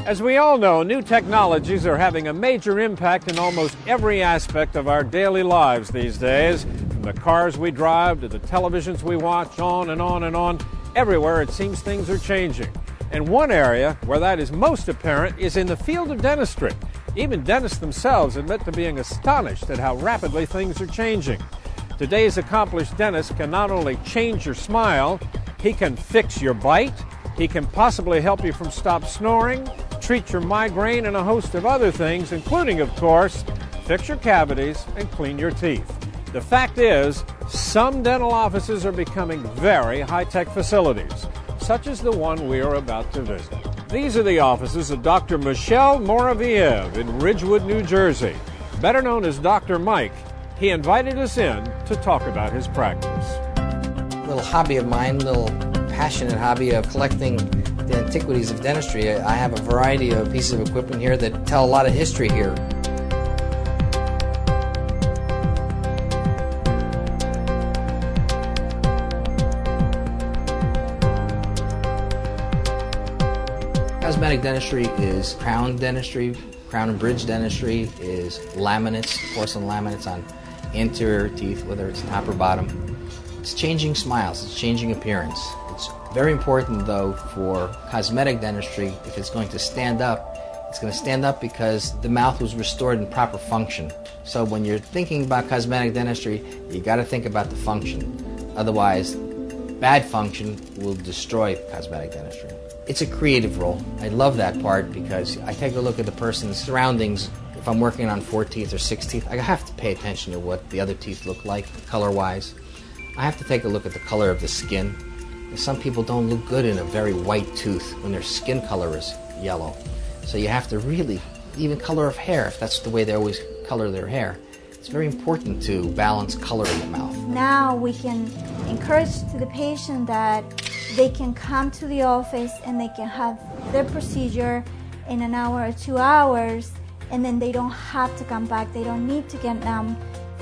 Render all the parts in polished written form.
As we all know, new technologies are having a major impact in almost every aspect of our daily lives these days. From the cars we drive to the televisions we watch, on and on and on. Everywhere it seems things are changing. And one area where that is most apparent is in the field of dentistry. Even dentists themselves admit to being astonished at how rapidly things are changing. Today's accomplished dentist can not only change your smile, he can fix your bite, he can possibly help you from stop snoring, treat your migraine, and a host of other things, including, of course, fix your cavities and clean your teeth. The fact is, some dental offices are becoming very high-tech facilities, such as the one we are about to visit. These are the offices of Dr. Michel Mouravieff in Ridgewood, New Jersey. Better known as Dr. Mike, he invited us in to talk about his practice. A little hobby of mine, a little passionate hobby of collecting the antiquities of dentistry. I have a variety of pieces of equipment here that tell a lot of history here. Cosmetic dentistry is crown dentistry. Crown and bridge dentistry is laminates, porcelain laminates on anterior teeth, whether it's top or bottom. It's changing smiles, it's changing appearance. It's very important, though, for cosmetic dentistry, if it's going to stand up, it's going to stand up because the mouth was restored in proper function. So when you're thinking about cosmetic dentistry, you got to think about the function. Otherwise, bad function will destroy cosmetic dentistry. It's a creative role. I love that part because I take a look at the person's surroundings. If I'm working on 4 teeth or 6 teeth, I have to pay attention to what the other teeth look like, color-wise. I have to take a look at the color of the skin. Some people don't look good in a very white tooth when their skin color is yellow. So you have to really, even color of hair, if that's the way they always color their hair. It's very important to balance color in the mouth. Now we can encourage to the patient that they can come to the office and they can have their procedure in an hour or 2 hours, and then they don't have to come back. They don't need to get them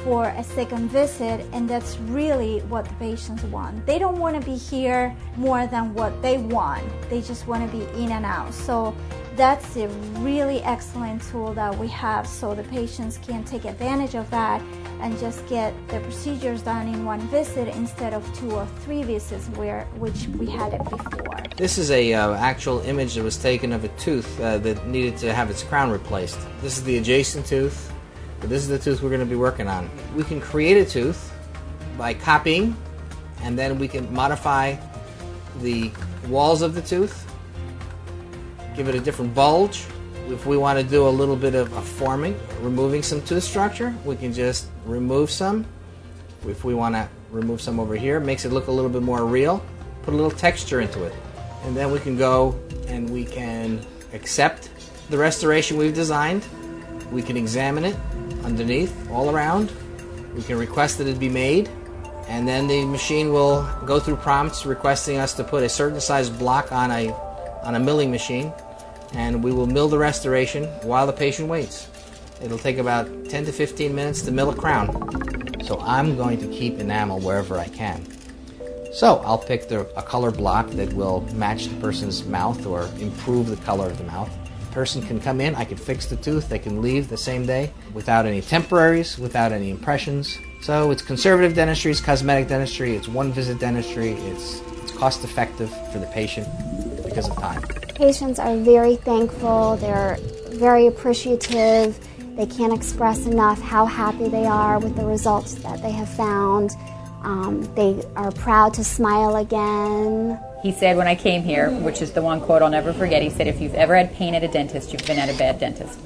for a second visit, and that's really what the patients want. They don't want to be here more than what they want. They just want to be in and out. So that's a really excellent tool that we have, so the patients can take advantage of that and just get the procedures done in one visit instead of 2 or 3 visits, which we had it before. This is a actual image that was taken of a tooth that needed to have its crown replaced. This is the adjacent tooth, but this is the tooth we're going to be working on. We can create a tooth by copying, and then we can modify the walls of the tooth, give it a different bulge. If we want to do a little bit of a forming, removing some tooth structure, we can just remove some. If we want to remove some over here, it makes it look a little bit more real, put a little texture into it. And then we can go and we can accept the restoration we've designed. We can examine it underneath, all around. We can request that it be made, and then the machine will go through prompts requesting us to put a certain size block on a milling machine, and we will mill the restoration while the patient waits. It'll take about 10 to 15 minutes to mill a crown. So I'm going to keep enamel wherever I can. So I'll pick a color block that will match the person's mouth or improve the color of the mouth. The person can come in, I can fix the tooth, they can leave the same day without any temporaries, without any impressions. So it's conservative dentistry, it's cosmetic dentistry, it's one-visit dentistry, it's cost-effective for the patient because of time. Patients are very thankful, they're very appreciative, they can't express enough how happy they are with the results that they have found. They are proud to smile again. He said when I came here, which is the one quote I'll never forget, he said, if you've ever had pain at a dentist, you've been at a bad dentist.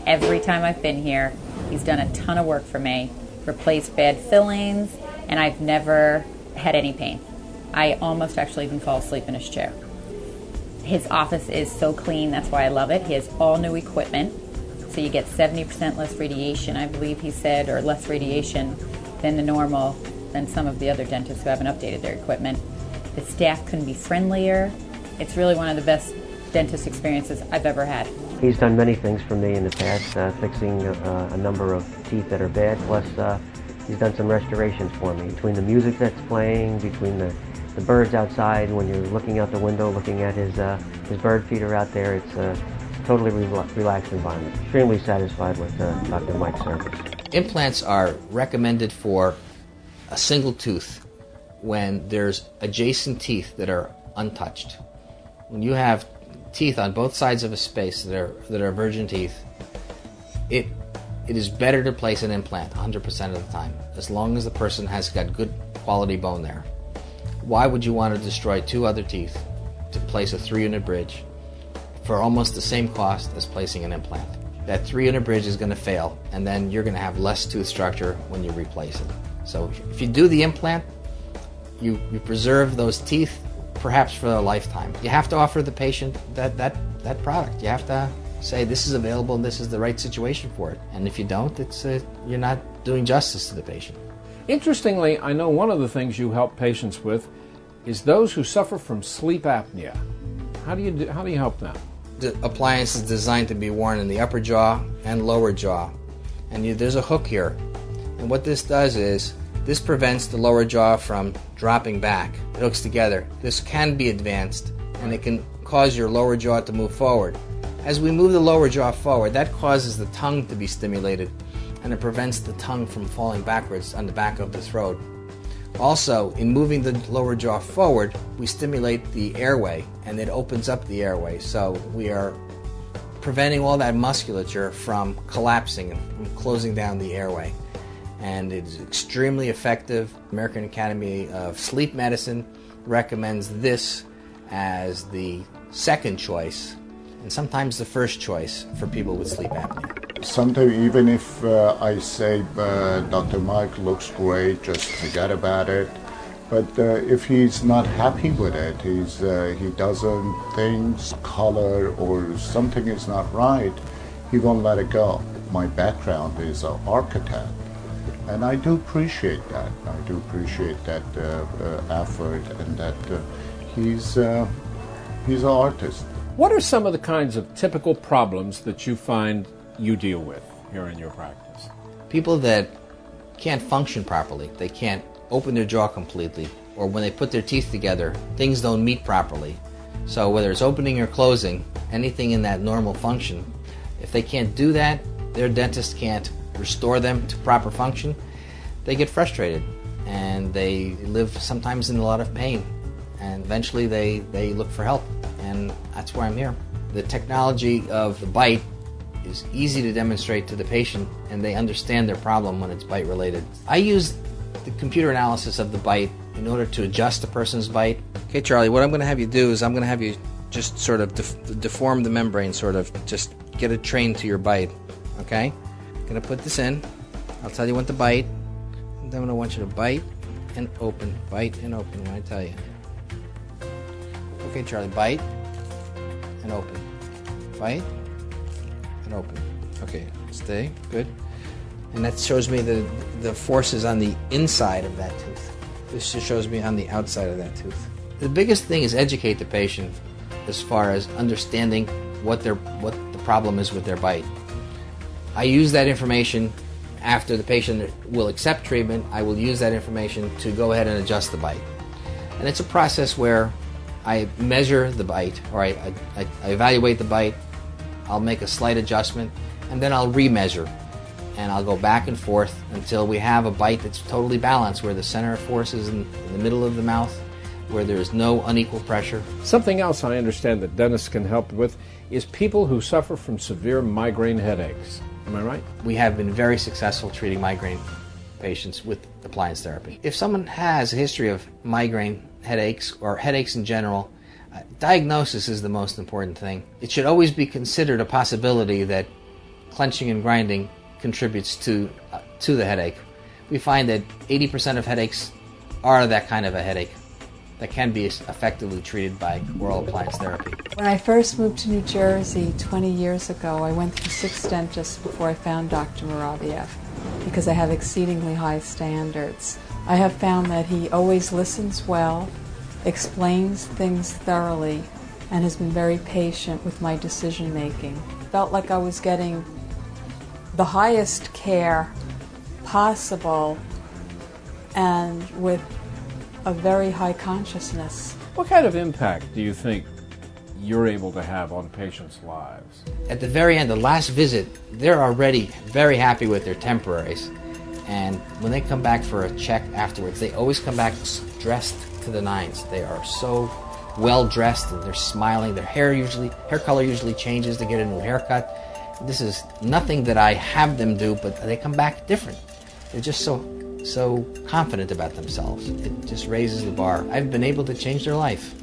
Every time I've been here, he's done a ton of work for me, replaced bad fillings, and I've never had any pain. I almost actually even fall asleep in his chair. His office is so clean, that's why I love it. He has all new equipment, so you get 70% less radiation, I believe he said, or less radiation than some of the other dentists who haven't updated their equipment. The staff couldn't be friendlier. It's really one of the best dentist experiences I've ever had. He's done many things for me in the past, fixing a number of teeth that are bad, plus he's done some restorations for me. Between the music that's playing, between the birds outside, when you're looking out the window looking at his bird feeder out there, totally relaxed environment. Extremely satisfied with Dr. Mike's service. Implants are recommended for a single tooth when there's adjacent teeth that are untouched. When you have teeth on both sides of a space that are virgin teeth, it is better to place an implant 100% of the time, as long as the person has got good quality bone there. Why would you want to destroy 2 other teeth to place a 3-unit bridge for almost the same cost as placing an implant? That 3-unit bridge is going to fail, and then you're going to have less tooth structure when you replace it. So if you do the implant, you preserve those teeth perhaps for a lifetime. You have to offer the patient that product. You have to say this is available and this is the right situation for it. And if you don't, you're not doing justice to the patient. Interestingly, I know one of the things you help patients with is those who suffer from sleep apnea. How do you help them? The appliance is designed to be worn in the upper jaw and lower jaw. And there's a hook here. And what this does is, this prevents the lower jaw from dropping back. It hooks together. This can be advanced, and it can cause your lower jaw to move forward. As we move the lower jaw forward, that causes the tongue to be stimulated, and it prevents the tongue from falling backwards on the back of the throat. Also, in moving the lower jaw forward, we stimulate the airway, and it opens up the airway. So we are preventing all that musculature from collapsing and from closing down the airway. And it is extremely effective. American Academy of Sleep Medicine recommends this as the second choice, and sometimes the first choice for people with sleep apnea. Sometimes even if I say Dr. Mike looks great, just forget about it. But if he's not happy with it, he doesn't think color or something is not right, he won't let it go. My background is an architect, and I do appreciate that. I do appreciate that effort, and that he's an artist. What are some of the kinds of typical problems that you find you deal with here in your practice? People that can't function properly, they can't open their jaw completely, or when they put their teeth together, things don't meet properly. So whether it's opening or closing, anything in that normal function, if they can't do that, their dentist can't restore them to proper function, they get frustrated and they live sometimes in a lot of pain, and eventually they look for help, and that's why I'm here. The technology of the bite is easy to demonstrate to the patient, and they understand their problem when it's bite related. I use the computer analysis of the bite in order to adjust a person's bite. Okay, Charlie, what I'm going to have you do is I'm going to have you just sort of deform the membrane, sort of just get it trained to your bite. Okay? I'm going to put this in. I'll tell you when to bite, and then I want you to bite and open when I tell you. Okay, Charlie, bite and open. Bite and open. Okay, stay. Good. And that shows me the forces on the inside of that tooth. This just shows me on the outside of that tooth. The biggest thing is educate the patient as far as understanding what the problem is with their bite. I use that information after the patient will accept treatment. I will use that information to go ahead and adjust the bite. And it's a process where I measure the bite, or I evaluate the bite, I'll make a slight adjustment, and then I'll remeasure. And I'll go back and forth until we have a bite that's totally balanced, where the center of force is in the middle of the mouth, where there is no unequal pressure. Something else I understand that dentists can help with is people who suffer from severe migraine headaches. Am I right? We have been very successful treating migraine patients with appliance therapy. If someone has a history of migraine headaches or headaches in general, diagnosis is the most important thing. It should always be considered a possibility that clenching and grinding contributes to the headache. We find that 80% of headaches are that kind of a headache that can be effectively treated by oral appliance therapy. When I first moved to New Jersey 20 years ago, I went through 6 dentists before I found Dr. Mouravieff, because I have exceedingly high standards. I have found that he always listens well, explains things thoroughly, and has been very patient with my decision making. Felt like I was getting the highest care possible and with a very high consciousness. What kind of impact do you think you're able to have on patients' lives. At the very end, the last visit, they're already very happy with their temporaries. And when they come back for a check afterwards, they always come back dressed to the nines. They are so well dressed and they're smiling. Their hair color usually changes to get a new haircut. This is nothing that I have them do, but they come back different. They're just so confident about themselves. It just raises the bar. I've been able to change their life,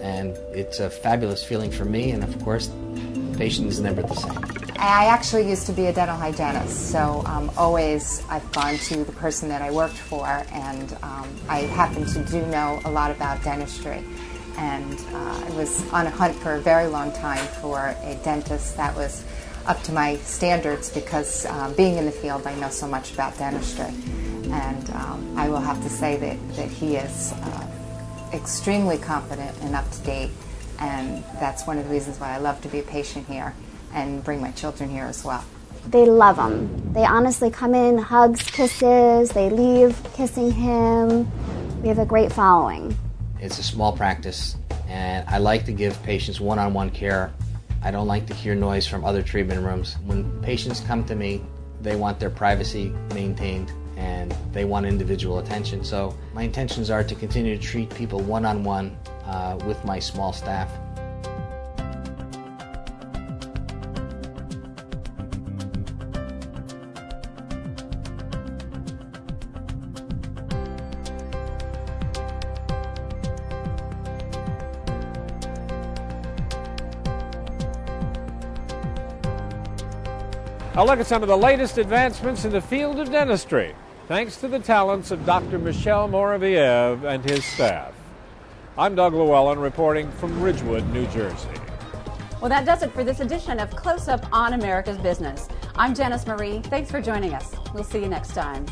and it's a fabulous feeling for me, and of course, the patient is never the same. I actually used to be a dental hygienist, so always I've gone to the person that I worked for, and I happen to do know a lot about dentistry. And I was on a hunt for a very long time for a dentist that was up to my standards, because being in the field, I know so much about dentistry. And I will have to say that he is extremely competent and up to date, and that's one of the reasons why I love to be a patient here and bring my children here as well. They love him. They honestly come in, hugs, kisses, they leave kissing him. We have a great following. It's a small practice, and I like to give patients one-on-one care. I don't like to hear noise from other treatment rooms. When patients come to me, they want their privacy maintained and they want individual attention. So my intentions are to continue to treat people one-on-one with my small staff. I'll look at some of the latest advancements in the field of dentistry, thanks to the talents of Dr. Michel Mouravieff and his staff. I'm Doug Llewellyn reporting from Ridgewood, New Jersey. Well, that does it for this edition of Close Up on America's Business. I'm Janice Marie. Thanks for joining us. We'll see you next time.